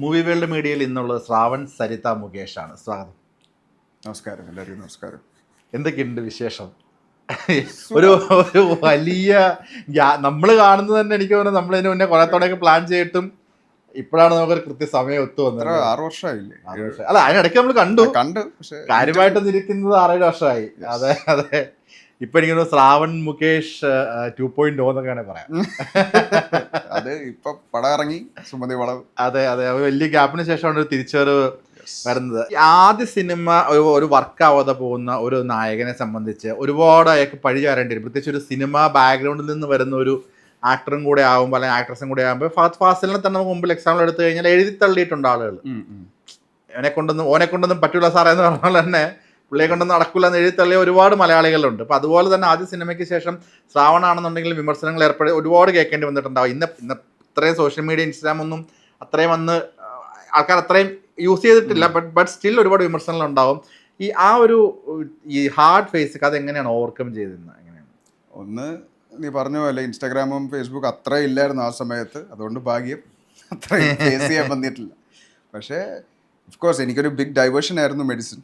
Movie world മീഡിയയിൽ ഇന്നുള്ളത് ശ്രാവൺ സരിത മുകേഷാണ്. സ്വാഗതം. നമസ്കാരം, എല്ലാവർക്കും നമസ്കാരം. എന്തൊക്കെയുണ്ട് വിശേഷം? ഒരു ഒരു വലിയ നമ്മൾ കാണുന്നത് തന്നെ എനിക്ക് തോന്നുന്നു നമ്മളിതിന് മുന്നേ കുറെ തവണയൊക്കെ പ്ലാൻ ചെയ്തിട്ടും ഇപ്പോഴാണ് നമുക്കൊരു കൃത്യസമയം ഒത്തു വന്നത്. 6 വർഷമായില്ലേ? അല്ല, അതിനിടയ്ക്ക് നമ്മൾ കണ്ടു, പക്ഷെ കാര്യമായിട്ട് ഇരിക്കുന്നത് 6-7 വർഷമായി. അതെ അതെ. ഇപ്പൊ എനിക്ക് ശ്രാവൺ മുകേഷ് 2.0 എന്നൊക്കെയാണ് പറയാം. അത് ഇപ്പൊ പടം ഇറങ്ങി, സുമതി വളവ്. അതെ അതെ, വലിയ ഗ്യാപ്പിന് ശേഷമാണ് ഒരു തിരിച്ചുവരവ് വരുന്നത്. ആദ്യ സിനിമ ഒരു വർക്കാവാതെ പോകുന്ന ഒരു നായകനെ സംബന്ധിച്ച് ഒരുപാട് അയാൾക്ക് പഴി ചാരേണ്ടി വരും. പ്രത്യേകിച്ച് ഒരു സിനിമ ബാക്ക്ഗ്രൗണ്ടിൽ നിന്ന് വരുന്ന ഒരു ആക്ടറും കൂടെ ആകുമ്പോൾ അല്ലെങ്കിൽ ആക്ട്രസും കൂടെ ആകുമ്പോൾ ഫഹദ് ഫാസിലിനെ തന്നെ നമുക്ക് മുമ്പിൽ എക്സാമ്പിൾ എടുത്തു കഴിഞ്ഞാൽ എഴുതി തള്ളിയിട്ടുണ്ട് ആളുകൾ. ഓനെ കൊണ്ടൊന്നും പറ്റൂല സാറേ എന്ന് പറഞ്ഞാൽ തന്നെ പുള്ളിയെ കൊണ്ടൊന്നും നടക്കില്ല എന്ന് എഴുതി തള്ളിയ ഒരുപാട് മലയാളികളുണ്ട്. അപ്പോൾ അതുപോലെ തന്നെ ആദ്യ സിനിമയ്ക്ക് ശേഷം ശ്രാവണാണെന്നുണ്ടെങ്കിൽ വിമർശനങ്ങൾ ഒരുപാട് കേൾക്കേണ്ടി വന്നിട്ടുണ്ടാവും. ഇന്ന് ഇത്രയും സോഷ്യൽ മീഡിയ ഇൻസ്റ്റാഗ്രാം ഒന്നും അത്രയും വന്ന് ആൾക്കാർ അത്രയും യൂസ് ചെയ്തിട്ടില്ല. ബട്ട് സ്റ്റിൽ ഒരുപാട് വിമർശനങ്ങൾ ഉണ്ടാവും. ഈ ഹാർഡ് ഫേസ് അത് എങ്ങനെയാണ് ഓവർകം ചെയ്തിരുന്നത്? എങ്ങനെയാണ്? ഒന്ന്, നീ പറഞ്ഞ പോലെ ഇൻസ്റ്റാഗ്രാമും ഫേസ്ബുക്ക് അത്ര ഇല്ലായിരുന്നു ആ സമയത്ത്. അതുകൊണ്ട് ഭാഗ്യം അത്രയും ഫേസ് ചെയ്യാൻ വന്നിട്ടില്ല. പക്ഷേ ഓഫ്കോഴ്സ് എനിക്കൊരു ബിഗ് ഡൈവേർഷൻ ആയിരുന്നു medicine.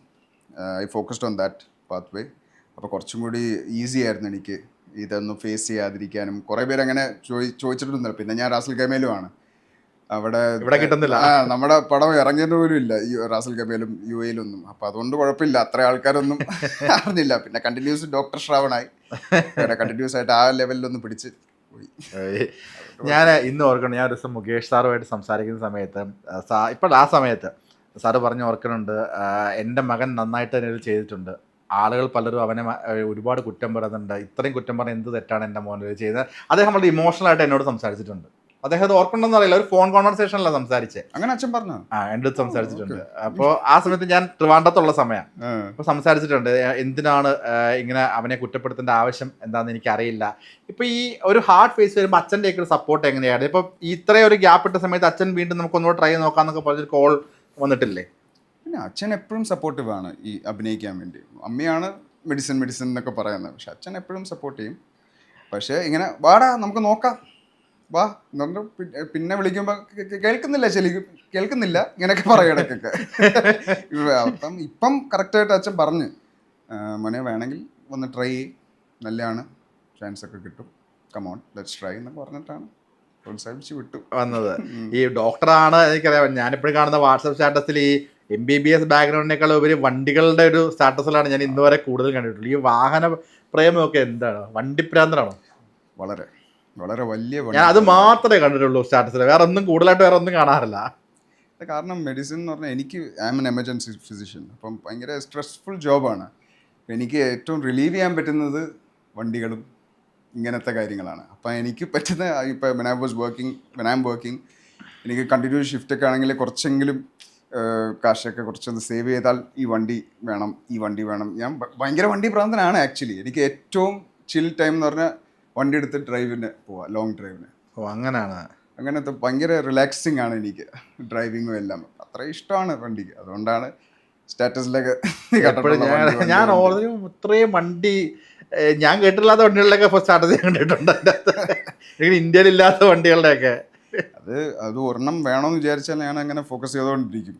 I focused on that path വേ. അപ്പോൾ കുറച്ചും കൂടി ഈസി ആയിരുന്നു എനിക്ക് ഇതൊന്നും ഫേസ് ചെയ്യാതിരിക്കാനും. കുറേ പേര് അങ്ങനെ ചോദിച്ചിട്ടുണ്ടല്ലോ. പിന്നെ ഞാൻ റാസൽ ഗമയിലുമാണ്. അവിടെ കിട്ടുന്നില്ല, നമ്മുടെ പടം ഇറങ്ങിയത് പോലും ഇല്ല ഈ റാസൽ ഗമയിലും യു എയിലൊന്നും. അപ്പം അതുകൊണ്ട് കുഴപ്പമില്ല, അത്ര ആൾക്കാരൊന്നും അറിഞ്ഞില്ല. പിന്നെ കണ്ടിന്യൂസ് ഡോക്ടർ ശ്രാവണായി, കണ്ടിന്യൂസ് ആയിട്ട് ആ ലെവലിലൊന്ന് പിടിച്ച് പോയി. ഞാൻ ഇന്ന് ഓർക്കണം, ഞാൻ ഒരു ദിവസം മുകേഷ് സാറുമായിട്ട് സംസാരിക്കുന്ന സമയത്ത് ഇപ്പോൾ ആ സമയത്ത് സാറ് പറഞ്ഞ് ഓർക്കുന്നുണ്ട്, എൻ്റെ മകൻ നന്നായിട്ട് തന്നെ ഇത് ചെയ്തിട്ടുണ്ട്, ആളുകൾ പലരും അവനെ ഒരുപാട് കുറ്റം പറയുന്നുണ്ട്, ഇത്രയും കുറ്റം പറഞ്ഞാൽ എന്ത് തെറ്റാണ് എൻ്റെ മോനിൽ ചെയ്തത്. അദ്ദേഹം വളരെ ഇമോഷണലായിട്ട് എന്നോട് സംസാരിച്ചിട്ടുണ്ട്. അദ്ദേഹം അത് ഓർക്കുന്നുണ്ടെന്ന് അറിയില്ല, ഒരു ഫോൺ കോൺവെർസേഷനിലാണ് സംസാരിച്ചത്. അങ്ങനെ അച്ഛൻ പറഞ്ഞു? എൻ്റെ അടുത്ത് സംസാരിച്ചിട്ടുണ്ട്. അപ്പോൾ ആ സമയത്ത് ഞാൻ ട്രിവാൻഡ്രത്തുള്ള സമയം. അപ്പോൾ സംസാരിച്ചിട്ടുണ്ട്, എന്തിനാണ് ഇങ്ങനെ അവനെ കുറ്റപ്പെടുത്തേണ്ട ആവശ്യം എന്താണെന്ന് എനിക്കറിയില്ല. ഇപ്പോൾ ഈ ഒരു ഹാർഡ് ഫേസ് വരുമ്പോൾ അച്ഛൻ്റെയൊക്കെ ഒരു സപ്പോർട്ട് എങ്ങനെയാണ്? ഇപ്പോൾ ഇത്രയും ഒരു ഗ്യാപ്പ് ഇട്ട സമയത്ത് അച്ഛൻ വീണ്ടും നമുക്കൊന്നുകൂടെ ട്രൈ ചെയ്ത് നോക്കാമെന്നൊക്കെ പറഞ്ഞൊരു കോൾ വന്നിട്ടില്ലേ? പിന്നെ അച്ഛൻ എപ്പോഴും സപ്പോർട്ടീവാണ് ഈ അഭിനയിക്കാൻ വേണ്ടി. അമ്മയാണ് മെഡിസിൻ എന്നൊക്കെ പറയുന്നത്, പക്ഷെ അച്ഛൻ എപ്പോഴും സപ്പോർട്ട് ചെയ്യും. പക്ഷേ ഇങ്ങനെ വാടാ നമുക്ക് നോക്കാം, വാ എന്ന് പറഞ്ഞാൽ പിന്നെ വിളിക്കുമ്പോൾ കേൾക്കുന്നില്ല ഇങ്ങനെയൊക്കെ പറയും ഇടയ്ക്കൊക്കെ. അപ്പം ഇപ്പം കറക്റ്റായിട്ട് അച്ഛൻ പറഞ്ഞ്, മോനെ വേണമെങ്കിൽ ഒന്ന് ട്രൈ ചെയ്യും, നല്ലതാണ്, ചാൻസ് ഒക്കെ കിട്ടും, കമോൺ ലെറ്റ്സ് ട്രൈ എന്നൊക്കെ പറഞ്ഞിട്ടാണ് പ്രോത്സാഹിപ്പിച്ച് വിട്ടു വന്നത്. ഈ ഡോക്ടറാണ് എനിക്കറിയാം, ഞാനിപ്പോഴും കാണുന്ന വാട്സപ്പ് സ്റ്റാറ്റസിൽ ഈ MBBS ബാക്ക്ഗ്രൗണ്ടിനേക്കാൾ ഉപരി വണ്ടികളുടെ ഒരു സ്റ്റാറ്റസിലാണ് ഞാൻ ഇന്ന് വരെ കൂടുതൽ കണ്ടിട്ടുള്ളത്. ഈ വാഹന പ്രേമമൊക്കെ എന്താണ്? വണ്ടിപ്രാന്തരാണോ? വളരെ വളരെ വലിയ. ഞാൻ അത് മാത്രമേ കണ്ടിട്ടുള്ളൂ സ്റ്റാറ്റസിൽ, വേറെ ഒന്നും കൂടുതലായിട്ട് വേറെ ഒന്നും കാണാറില്ല. കാരണം മെഡിസിൻ എന്ന് പറഞ്ഞാൽ എനിക്ക് I am an emergency physician. അപ്പം ഭയങ്കര സ്ട്രെസ്ഫുൾ ജോബാണ്. എനിക്ക് ഏറ്റവും റിലീവ് ചെയ്യാൻ പറ്റുന്നത് വണ്ടികളും ഇങ്ങനത്തെ കാര്യങ്ങളാണ്. അപ്പം എനിക്ക് പറ്റുന്ന ഇപ്പോൾ വെൻ ഐ ആം വർക്കിംഗ് എനിക്ക് കണ്ടിന്യൂസ് ഷിഫ്റ്റൊക്കെ ആണെങ്കിൽ കുറച്ചെങ്കിലും കാശൊക്കെ കുറച്ചൊന്ന് സേവ് ചെയ്താൽ ഈ വണ്ടി വേണം. ഞാൻ ഭയങ്കര വണ്ടി ഭ്രാന്തനാണ് ആക്ച്വലി. എനിക്ക് ഏറ്റവും ചിൽ ടൈം എന്ന് പറഞ്ഞാൽ വണ്ടി എടുത്ത് ഡ്രൈവിന് പോവാം, ലോങ് ഡ്രൈവിന്. അങ്ങനത്തെ ഭയങ്കര റിലാക്സിങ് ആണ് എനിക്ക് ഡ്രൈവിങ്ങും എല്ലാം. അത്ര ഇഷ്ടമാണ് വണ്ടിക്ക്. അതുകൊണ്ടാണ് സ്റ്റാറ്റസിലൊക്കെ ഞാൻ ഓൾറെഡി ഇത്രയും വണ്ടി ഞാൻ കേട്ടില്ലാത്ത വണ്ടികളിലൊക്കെ സ്റ്റാറ്റസ് കണ്ടിട്ടുണ്ട്. ഇന്ത്യയിലില്ലാത്ത വണ്ടികളുടെയൊക്കെ അത് ഒരെണ്ണം വേണമെന്ന് വിചാരിച്ചാൽ ഞാൻ അങ്ങനെ ഫോക്കസ് ചെയ്തുകൊണ്ടിരിക്കും.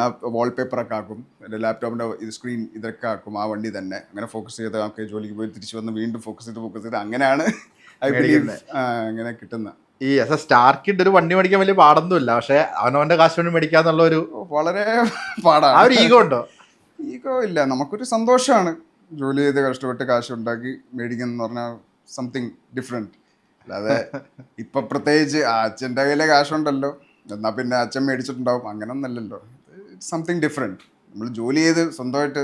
ആ വാൾപേപ്പറൊക്കെ ആക്കും, എൻ്റെ ലാപ്ടോപ്പിൻ്റെ സ്ക്രീൻ ഇതൊക്കെ ആക്കും ആ വണ്ടി തന്നെ. അങ്ങനെ ഫോക്കസ് ചെയ്ത് ഒക്കെ ജോലിക്ക് പോയി തിരിച്ച് വന്ന് വീണ്ടും ഫോക്കസ് ചെയ്ത് അങ്ങനെയാണ് അങ്ങനെ കിട്ടുന്ന. ഈ സ്റ്റാർ കിഡ് ഒരു വണ്ടി മേടിക്കാൻ വലിയ പാടൊന്നുമില്ല, പക്ഷെ അവനവൻ്റെ കാശ് വേണ്ടി മേടിക്കാന്നുള്ള ഒരു വളരെ പാടാണ്. ആ ഒരു ഈഗോ ഉണ്ടോ? ഈഗോ ഇല്ല, നമുക്കൊരു സന്തോഷമാണ് ജോലി ചെയ്ത് കഷ്ടപ്പെട്ട് കാശ് ഉണ്ടാക്കി മേടിക്കുന്ന പറഞ്ഞാൽ സംതിങ് ഡിഫറെൻറ്റ്. അല്ലാതെ ഇപ്പം പ്രത്യേകിച്ച് അച്ഛൻ്റെ കയ്യിലെ കാശുണ്ടല്ലോ എന്നാൽ പിന്നെ അച്ഛൻ മേടിച്ചിട്ടുണ്ടാവും, അങ്ങനെ ഒന്നല്ലല്ലോ. Something different. നമ്മൾ ജോലി ചെയ്ത് സ്വന്തമായിട്ട്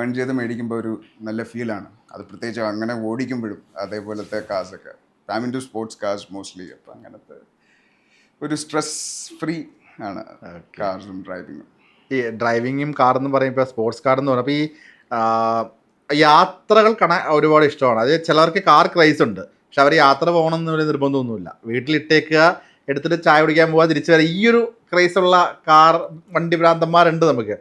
ഏൺ ചെയ്ത് മേടിക്കുമ്പോൾ ഒരു നല്ല ഫീലാണ് അത്. പ്രത്യേകിച്ച് അങ്ങനെ ഓടിക്കുമ്പോഴും അതേപോലത്തെ കാസൊക്കെ I mean to sports cars mostly. അപ്പം അങ്ങനത്തെ ഒരു സ്ട്രെസ് ഫ്രീ ആണ് കാർസും ഡ്രൈവിങ്ങും. ഈ ഡ്രൈവിങ്ങും കാറെന്ന് പറയുമ്പോൾ സ്പോർട്സ് കാർ എന്ന് പറഞ്ഞപ്പോൾ ഈ യാത്രകൾ ഒരുപാട് ഇഷ്ടമാണ്. അത് ചിലർക്ക് കാർ ക്രൈസ് ഉണ്ട്, പക്ഷെ അവർ യാത്ര പോകണമെന്ന് വലിയ നിർബന്ധമൊന്നുമില്ല. വീട്ടിലിട്ടേക്കുക, എടുത്തിട്ട് ചായ കുടിക്കാൻ പോവുക, തിരിച്ചു വരാം. ഈ ഒരു ക്രൈസുള്ള വണ്ടി ഭ്രാന്തന്മാരുണ്ട് നമുക്ക്.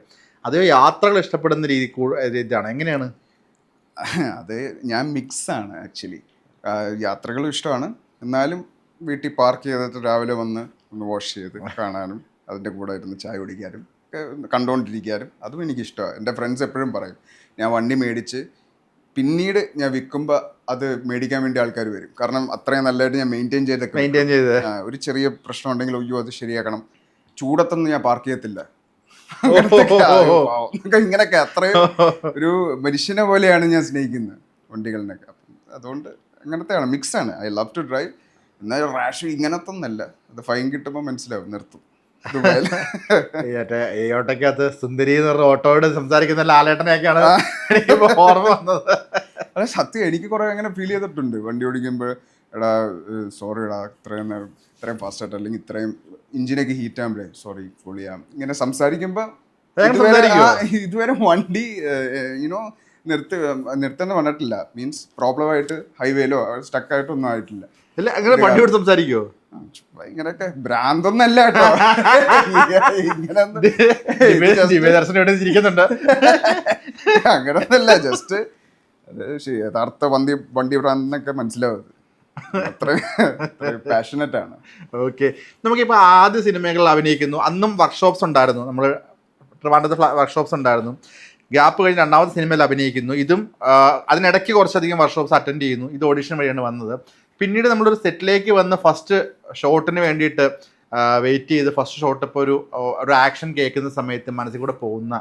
അത് യാത്രകൾ ഇഷ്ടപ്പെടുന്ന രീതിയാണ്. എങ്ങനെയാണ് അത്? ഞാൻ മിക്സാണ് ആക്ച്വലി. യാത്രകളും ഇഷ്ടമാണ്, എന്നാലും വീട്ടിൽ പാർക്ക് ചെയ്തിട്ട് രാവിലെ വന്ന് ഒന്ന് വാഷ് ചെയ്ത് കാണാനും അതിൻ്റെ കൂടെ ഇരുന്ന് ചായ കുടിക്കാനും ഒക്കെ കണ്ടുകൊണ്ടിരിക്കാനും അതും എനിക്കിഷ്ടമാണ്. എൻ്റെ ഫ്രണ്ട്സ് എപ്പോഴും പറയും ഞാൻ വണ്ടി മേടിച്ച് പിന്നീട് ഞാൻ വിൽക്കുമ്പോൾ അത് മേടിക്കാൻ വേണ്ടി ആൾക്കാർ വരും. കാരണം അത്രയും നല്ലതായിട്ട് ഞാൻ മെയിൻറ്റെയിൻ ചെയ്ത് ഒരു ചെറിയ പ്രശ്നം ഉണ്ടെങ്കിൽ അയ്യോ അത് ശരിയാക്കണം, ചൂടത്തൊന്നും ഞാൻ പാർക്ക് ചെയ്യത്തില്ല, ഇങ്ങനെയൊക്കെ അത്രയും ഒരു മനുഷ്യനെ പോലെയാണ് ഞാൻ സ്നേഹിക്കുന്നത് വണ്ടികളിനൊക്കെ. അതുകൊണ്ട് അങ്ങനത്തെയാണ്, മിക്സാണ്. I love to drive. എന്നാൽ റാഷ് ഇങ്ങനത്തെ ഒന്നല്ല, അത് ഫൈൻ കിട്ടുമ്പോൾ മനസ്സിലാവും, നിർത്തും. ഓട്ടോക്കകത്ത് സുന്ദരി എന്ന് പറഞ്ഞ ഓട്ടോയോട് സംസാരിക്കുന്ന ലാലേട്ടനെയൊക്കെയാണ് എനിക്കിപ്പോ ഓർമ്മ വന്നത്. അതെ, സത്യം എനിക്ക് കുറെ അങ്ങനെ ഫീൽ ചെയ്തിട്ടുണ്ട് വണ്ടി ഓടിക്കുമ്പോൾ. എടാ സോറി എടാ, ഇത്രയും ഫാസ്റ്റായിട്ട് അല്ലെങ്കിൽ ഇത്രയും ഇഞ്ചിനൊക്കെ ഹീറ്റ് ആകുമ്പോഴേ സോറി ഫുൾ ചെയ്യാം ഇങ്ങനെ സംസാരിക്കുമ്പോൾ ഇതുവരെ വണ്ടി യുനോ നിർത്തേണ്ട വന്നിട്ടില്ല. മീൻസ് പ്രോബ്ലമായിട്ട് ഹൈവേയിലോ സ്റ്റക്കായിട്ടോ ഒന്നും ആയിട്ടില്ല. അല്ല അങ്ങനെ വണ്ടിയോട് സംസാരിക്കുവോ? ഇങ്ങനെയൊക്കെ ഭ്രാന്തൊന്നല്ല കേട്ടോ, അങ്ങനൊന്നല്ല, ജസ്റ്റ് യഥാർത്ഥ വണ്ടി ഭ്രാന്തെന്നൊക്കെ മനസ്സിലാവും. അത്ര പാഷനറ്റ് ആണ്. ഓക്കെ, നമുക്കിപ്പോൾ ആദ്യ സിനിമകളിൽ അഭിനയിക്കുന്നു, അന്നും വർക്ക്ഷോപ്സ് ഉണ്ടായിരുന്നു, നമ്മൾ ട്രിവാൻഡ്രത്ത് വർക്ക്ഷോപ്സ് ഉണ്ടായിരുന്നു. ഗ്യാപ്പ് കഴിഞ്ഞ് രണ്ടാമത്തെ സിനിമയിൽ അഭിനയിക്കുന്നു, ഇതും അതിനിടയ്ക്ക് കുറച്ചധികം വർക്ക്ഷോപ്സ് അറ്റൻഡ് ചെയ്യുന്നു. ഇത് ഓഡിഷൻ വഴിയാണ് വന്നത്. പിന്നീട് നമ്മളൊരു സെറ്റിലേക്ക് വന്ന് ഫസ്റ്റ് ഷോട്ടിന് വേണ്ടിയിട്ട് വെയിറ്റ് ചെയ്ത് ഫസ്റ്റ് ഷോട്ട് ഇപ്പോൾ ഒരു ആക്ഷൻ കേൾക്കുന്ന സമയത്ത് മനസ്സിൽ കൂടെ പോകുന്ന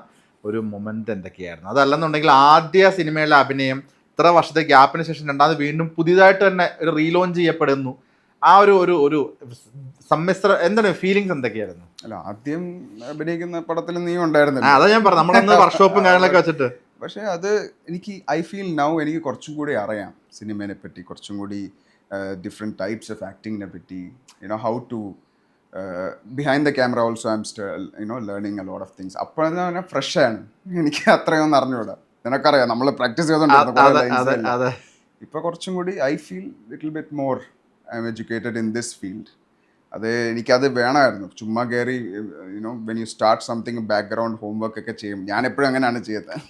ഒരു മൊമെൻ്റ് എന്തൊക്കെയായിരുന്നു? അതല്ലെന്നുണ്ടെങ്കിൽ ആദ്യ സിനിമയിലെ അഭിനയം ഇത്ര വർഷത്തെ ഗ്യാപ്പിന് ശേഷം രണ്ടാമത് വീണ്ടും പുതിയതായിട്ട് തന്നെ ഒരു റീലോഞ്ച് ചെയ്യപ്പെടുന്നു, ആ ഒരു സമ്മിശ്ര എന്താണ് ഫീലിങ്സ് എന്തൊക്കെയായിരുന്നു? അല്ല, ആദ്യം അഭിനയിക്കുന്ന പടത്തിൽ നീ ഉണ്ടായിരുന്നില്ല. അതാ ഞാൻ പറഞ്ഞു, നമ്മളന്ന് വർക്ക്ഷോപ്പും കാര്യങ്ങളൊക്കെ വെച്ചിട്ട്. പക്ഷേ അത് ഐ ഫീൽ നൗ എനിക്ക് കുറച്ചും കൂടി അറിയാം സിനിമയെ പറ്റി, കുറച്ചും കൂടി ഡിഫറെൻറ്റ് ടൈപ്സ് ഓഫ് ആക്ടിങ്ങിനെ പറ്റി, how to behind the camera also I'm still learning a lot of things. അപ്പോഴെന്ന് പറഞ്ഞാൽ ഫ്രഷാണ്, എനിക്ക് അത്രയൊന്നും അറിഞ്ഞൂടാ. നിനക്കറിയാം നമ്മൾ പ്രാക്ടീസ് ചെയ്തോണ്ടിരുന്നു. ഇപ്പൊ കുറച്ചും കൂടി I feel little bit more I M educated in this field. അത് എനിക്കത് വേണമായിരുന്നു. ചുമ്മാ കയറി when you start something background homework ഒക്കെ ചെയ്യും. ഞാൻ എപ്പോഴും അങ്ങനെയാണ് ചെയ്യുന്നത്.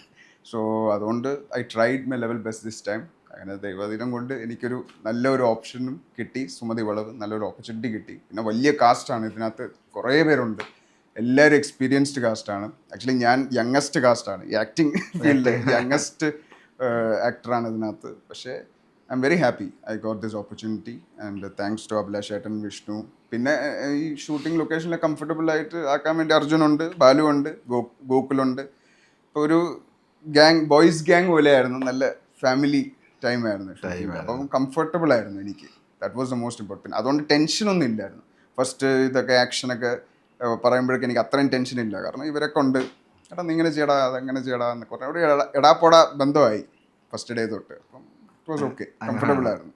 സോ അതുകൊണ്ട് I tried my level best this time. അങ്ങനെ ദൈവദിനം കൊണ്ട് എനിക്കൊരു നല്ലൊരു ഓപ്ഷനും കിട്ടി. സുമതി വളവ് നല്ലൊരു ഓപ്പർച്യൂണിറ്റി കിട്ടി. പിന്നെ വലിയ കാസ്റ്റാണ് ഇതിനകത്ത്, കുറേ പേരുണ്ട്, എല്ലാവരും എക്സ്പീരിയൻസ്ഡ് കാസ്റ്റാണ്. ആക്ച്വലി ഞാൻ യങ്ങസ്റ്റ് കാസ്റ്റാണ് ഈ ആക്ടിങ് ഫീൽഡിൽ, യങ്ങസ്റ്റ് ആക്ടറാണ് ഇതിനകത്ത്. പക്ഷേ I'm very happy I got this opportunity and thanks to Abhilash ഏട്ടൻ, വിഷ്ണു. പിന്നെ ഈ ഷൂട്ടിംഗ് ലൊക്കേഷനിൽ കംഫർട്ടബിൾ ആയിട്ട് ആക്കാൻ വേണ്ടി അർജുനുണ്ട്, ബാലു ഉണ്ട്, ഗോകുലുണ്ട്. ഇപ്പോൾ ഒരു ബോയ്സ് ഗ്യാങ് പോലെയായിരുന്നു, നല്ല ഫാമിലി ടൈം ആയിരുന്നു. അപ്പം കംഫർട്ടബിൾ ആയിരുന്നു എനിക്ക്. That was the most important. അതുകൊണ്ട് ടെൻഷനൊന്നും ഇല്ലായിരുന്നു. ഫസ്റ്റ് ഇതൊക്കെ ആക്ഷനൊക്കെ പറയുമ്പോഴേക്കും എനിക്ക് അത്രയും ടെൻഷൻ ഇല്ല. കാരണം ഇവരൊക്കെ ഉണ്ട്, എടാ നീ ഇങ്ങനെ ചെയ്യടാ അതെങ്ങനെ ചെയ്യടാ എന്നൊക്കെ പറഞ്ഞാൽ ഒരു എടാപ്പോടാ ബന്ധമായി ഫസ്റ്റ് ഡേ തൊട്ട്. അപ്പം ഇറ്റ് വാസ് ഓക്കെ, കംഫർട്ടബിൾ ആയിരുന്നു.